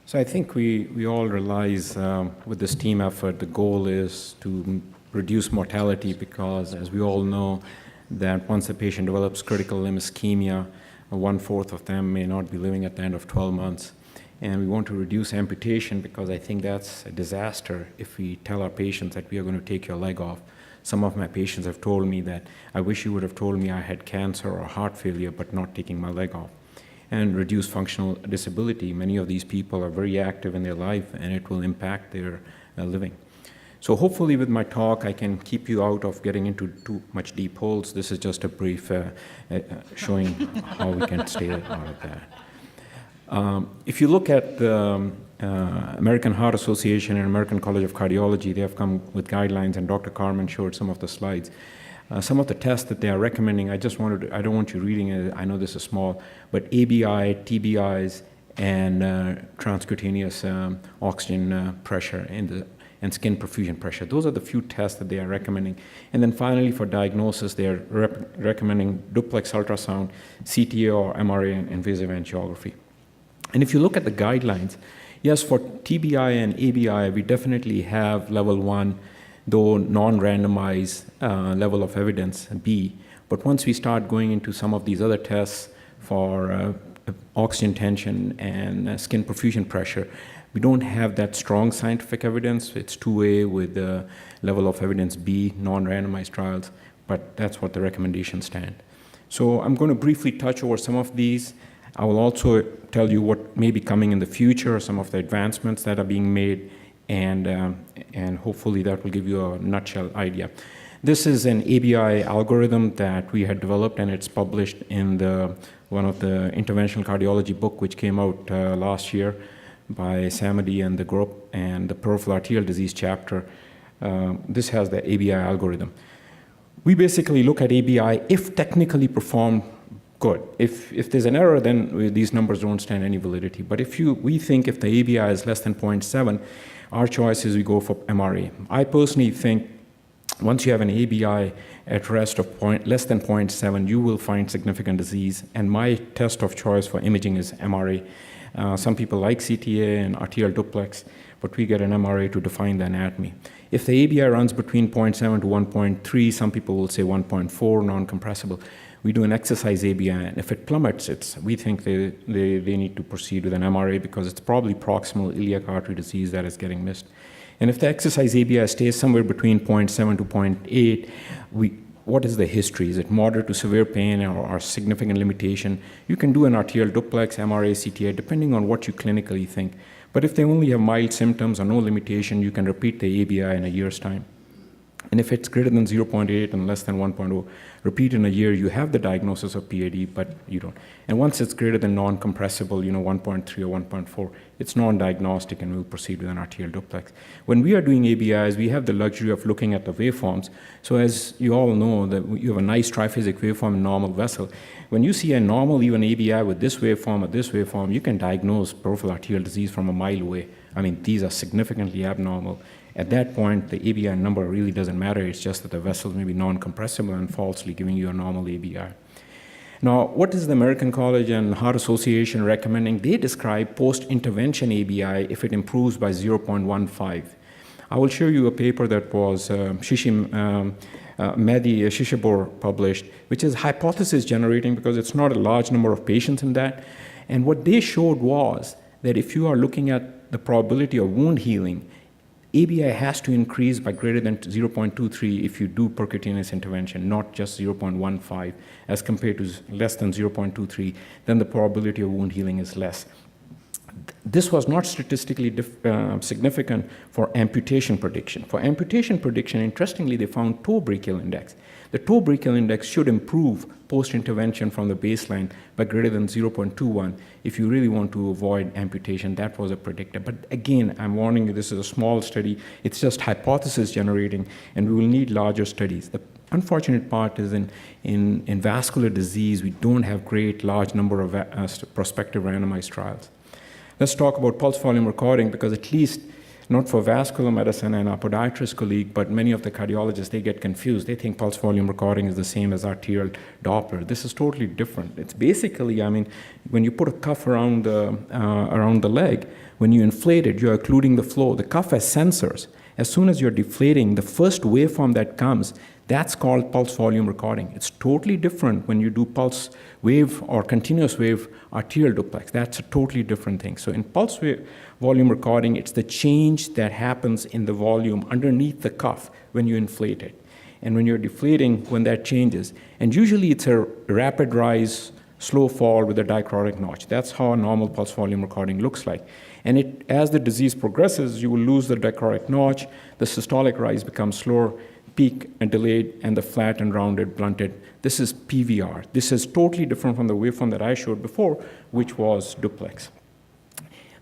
So I think we all realize with this team effort, the goal is to reduce mortality because, as we all know, that once a patient develops critical limb ischemia, 1/4 of them may not be living at the end of 12 months. And we want to reduce amputation because I think that's a disaster if we tell our patients that we are going to take your leg off. Some of my patients have told me that I wish you would have told me I had cancer or heart failure, but not taking my leg off. And reduce functional disability. Many of these people are very active in their life, and it will impact their living. So hopefully with my talk, I can keep you out of getting into too much deep holes. This is just a brief showing how we can stay out of that. If you look at the American Heart Association and American College of Cardiology, they have come with guidelines, and Dr. Carmen showed some of the slides. Some of the tests that they are recommending, I don't want you reading it, I know this is small, but ABI, TBIs, and transcutaneous oxygen pressure and skin perfusion pressure. Those are the few tests that they are recommending. And then finally, for diagnosis, they are recommending duplex ultrasound, CTA or MRA, and invasive angiography. And if you look at the guidelines, yes, for TBI and ABI, we definitely have level 1, though non-randomized level of evidence, B. But once we start going into some of these other tests for oxygen tension and skin perfusion pressure, we don't have that strong scientific evidence. It's 2A with the level of evidence B, non-randomized trials, but that's what the recommendations stand. So I'm going to briefly touch over some of these. I will also tell you what may be coming in the future, some of the advancements that are being made, and hopefully that will give you a nutshell idea. This is an ABI algorithm that we had developed, and it's published in one of the interventional cardiology book, which came out last year by Mehdi and the group, and the peripheral arterial disease chapter. This has the ABI algorithm. We basically look at ABI if technically performed good. If there's an error, then these numbers don't stand any validity. But we think if the ABI is less than 0.7, our choice is we go for MRA. I personally think once you have an ABI at rest of less than 0.7, you will find significant disease. And my test of choice for imaging is MRA. Some people like CTA and arterial duplex, but we get an MRA to define the anatomy. If the ABI runs between 0.7 to 1.3, some people will say 1.4, non-compressible. We do an exercise ABI, and if it plummets, we think they need to proceed with an MRA because it's probably proximal iliac artery disease that is getting missed. And if the exercise ABI stays somewhere between 0.7 to 0.8, what is the history? Is it moderate to severe pain or significant limitation? You can do an arterial duplex, MRA, CTA, depending on what you clinically think. But if they only have mild symptoms or no limitation, you can repeat the ABI in a year's time. And if it's greater than 0.8 and less than 1.0, repeat in a year, you have the diagnosis of PAD, but you don't. And once it's greater than non-compressible, 1.3 or 1.4, it's non-diagnostic, and we'll proceed with an arterial duplex. When we are doing ABIs, we have the luxury of looking at the waveforms. So as you all know, that you have a nice triphasic waveform in normal vessel. When you see a normal even ABI with this waveform or this waveform, you can diagnose peripheral arterial disease from a mile away. I mean, these are significantly abnormal. At that point, the ABI number really doesn't matter. It's just that the vessels may be non-compressible and falsely giving you a normal ABI. Now, what is the American College and Heart Association recommending? They describe post-intervention ABI if it improves by 0.15. I will show you a paper that was Mehdi Shishebor published, which is hypothesis generating because it's not a large number of patients in that. And what they showed was that if you are looking at the probability of wound healing, ABI has to increase by greater than 0.23 if you do percutaneous intervention, not just 0.15, as compared to less than 0.23, then the probability of wound healing is less. This was not statistically significant for amputation prediction. For amputation prediction, interestingly, they found toe brachial index. The toe brachial index should improve post-intervention from the baseline by greater than 0.21 if you really want to avoid amputation. That was a predictor. But again, I'm warning you, this is a small study. It's just hypothesis generating, and we will need larger studies. The unfortunate part is in vascular disease, we don't have great large number of prospective randomized trials. Let's talk about pulse volume recording, because at least not for vascular medicine and our podiatrist colleague, but many of the cardiologists, they get confused. They think pulse volume recording is the same as arterial Doppler. This is totally different. It's basically, I mean, when you put a cuff around the leg, when you inflate it, you're occluding the flow. The cuff has sensors. As soon as you're deflating, the first waveform that comes, that's called pulse volume recording. It's totally different when you do pulse wave or continuous wave arterial duplex. That's a totally different thing. So in pulse wave volume recording, it's the change that happens in the volume underneath the cuff when you inflate it. And when you're deflating, when that changes. And usually it's a rapid rise, slow fall with a dicrotic notch. That's how a normal pulse volume recording looks like. And as the disease progresses, you will lose the dicrotic notch, the systolic rise becomes slower, peak and delayed, and the flat and rounded, blunted. This is PVR. This is totally different from the waveform that I showed before, which was duplex.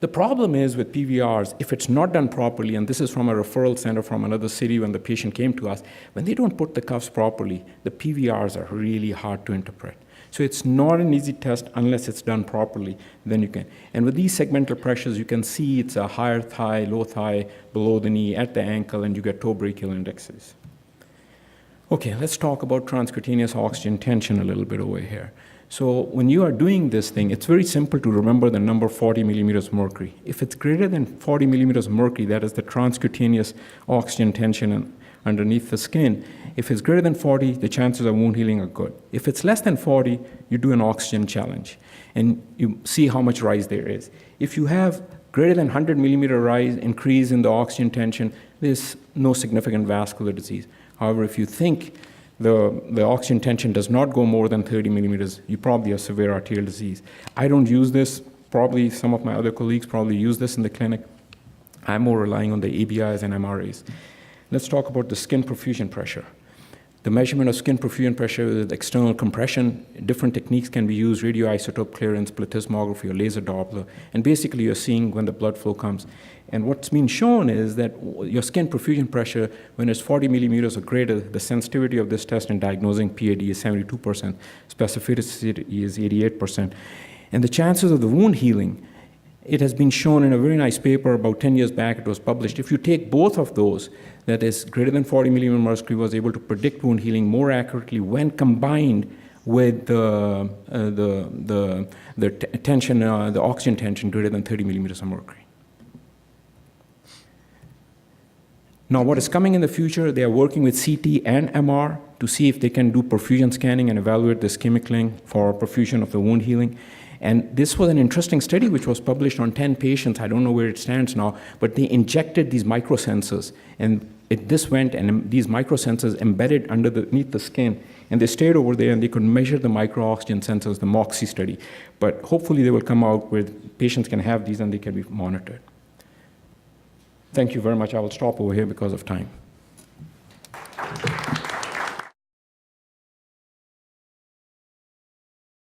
The problem is with PVRs, if it's not done properly, and this is from a referral center from another city when the patient came to us, when they don't put the cuffs properly, the PVRs are really hard to interpret. So it's not an easy test unless it's done properly, then you can. And with these segmental pressures, you can see it's a higher thigh, low thigh, below the knee, at the ankle, and you get toe brachial indexes. Okay, let's talk about transcutaneous oxygen tension a little bit over here. So when you are doing this thing, it's very simple to remember the number 40 millimeters mercury. If it's greater than 40 millimeters mercury, that is the transcutaneous oxygen tension underneath the skin. If it's greater than 40, the chances of wound healing are good. If it's less than 40, you do an oxygen challenge, and you see how much rise there is. If you have greater than 100 millimeter rise, increase in the oxygen tension, there's no significant vascular disease. However, if you think the oxygen tension does not go more than 30 millimeters, you probably have severe arterial disease. I don't use this. Probably some of my other colleagues probably use this in the clinic. I'm more relying on the ABIs and MRAs. Let's talk about the skin perfusion pressure. The measurement of skin perfusion pressure with external compression, different techniques can be used, radioisotope clearance, plethysmography, or laser Doppler, and basically you're seeing when the blood flow comes. And what's been shown is that your skin perfusion pressure, when it's 40 millimeters or greater, the sensitivity of this test in diagnosing PAD is 72%, specificity is 88%. And the chances of the wound healing, it has been shown in a very nice paper about 10 years back, it was published. If you take both of those, that is greater than 40 millimeter mercury, was able to predict wound healing more accurately when combined with the tension, the oxygen tension greater than 30 millimeters of mercury. Now, what is coming in the future, they are working with CT and MR to see if they can do perfusion scanning and evaluate the ischemic link for perfusion of the wound healing. And this was an interesting study which was published on 10 patients. I don't know where it stands now, but they injected these microsensors, and this went, and these microsensors embedded underneath the skin, and they stayed over there, and they could measure the micro-oxygen sensors, the MOXIE study. But hopefully they will come out where patients can have these and they can be monitored. Thank you very much. I will stop over here because of time.